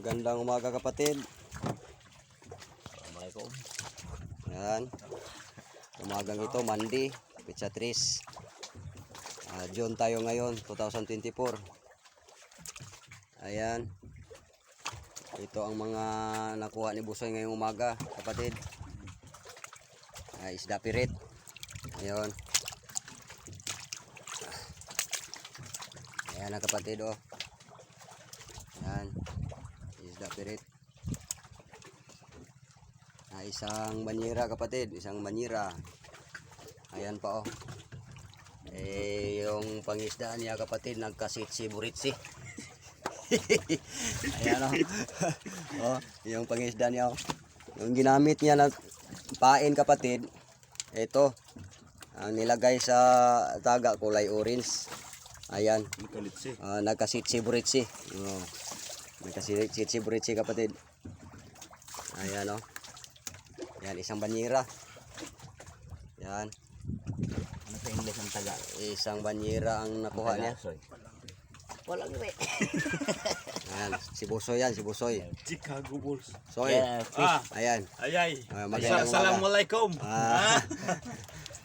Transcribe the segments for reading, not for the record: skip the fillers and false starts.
Magandang umaga kapatid. Assalamualaikum. Yan. Umagang ito, Monday, Pizza 3. June tayo ngayon, 2024. Ayan. Ito ang mga nakuha ni Busoy ngayong umaga, kapatid. Isda pirit. Ayun. Ayan na kapatid, oh. Ayan. Isda pirit. Isang banyera kapatid, isang banyera. Ayan pa, oh. Yung pangisdaan niya kapatid, nagkasitsi-buritsi. Ayan, oh. Oh, yung pangisdaan niya, oh. Yung ginamit niya na pain kapatid, ito ang nilagay sa taga, kulay orange. Ayan, nagkasitsi-buritsi. Oh, nagkasitsi-buritsi kapatid. Ayan, oh. Yan, isang banyera. Yan. Ano sa English ang taga? Isang banyera ang nakuha niya. Walang iwi. Ayan, si Busoy yan, si Busoy. Chicago Bulls. Soy. Yeah, Ayan. Ayay. Magandang umaga. Assalamualaikum.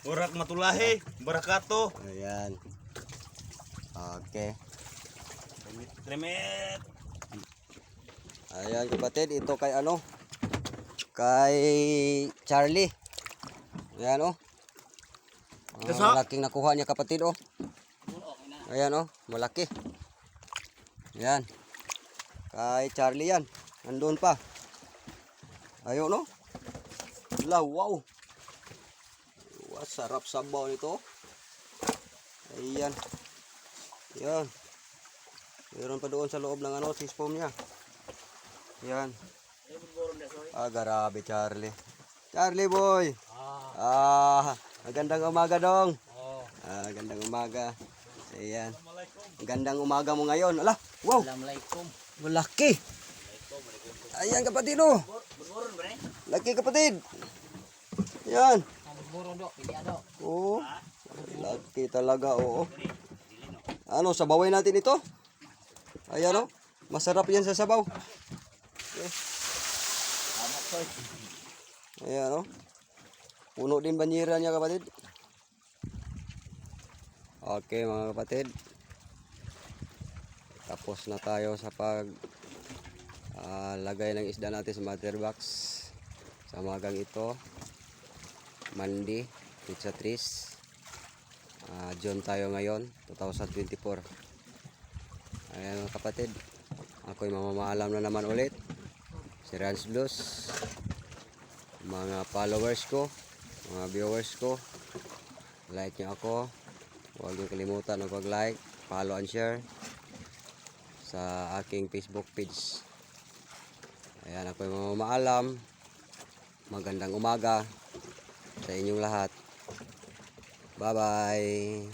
Urak matulahi, barakato. Ayan. Okay. Remit. Ayan kapatid, ito kay ano? Kay Charlie. Ayan, oh. Malaking nakuha niya kapatid, oh. Ayan, oh, malaki. Ayan. Kay Charlie yan. Nandun pa. Ayun, oh. Wow. Sarap sabaw nito. Ayan. Ayan. Meron pa doon sa loob ng ano, sispom niya. Ayan. Grabe Charlie. Charlie boy. Magandang umaga dong. Magandang umaga. Ayan. Magandang umaga mo ngayon. Ala, wow. Assalamualaikum. Malaki. Ayan kapatid, oh. Laki kapatid. Ayan. Oh. Laki talaga, oo. Ano, sabawin natin ito? Ayan, oh. Masarap yan sa sabaw. Ayan, oh. Puno din banyera niya kapatid. Okay mga kapatid. Tapos na tayo sa pag lagay ng isda natin sa mother box. Sa umagang ito. Monday, Pizza 3. June tayo ngayon, 2024. Ayan mga kapatid. Ako'y mamamaalam na naman ulit. Si Rans Blues, mga followers ko, mga viewers ko, like nyo ako. Huwag nyo kalimutan mag-like, follow and share sa aking Facebook page. Ayan, ako'y mamamaalam. Magandang umaga sa inyong lahat. Bye bye.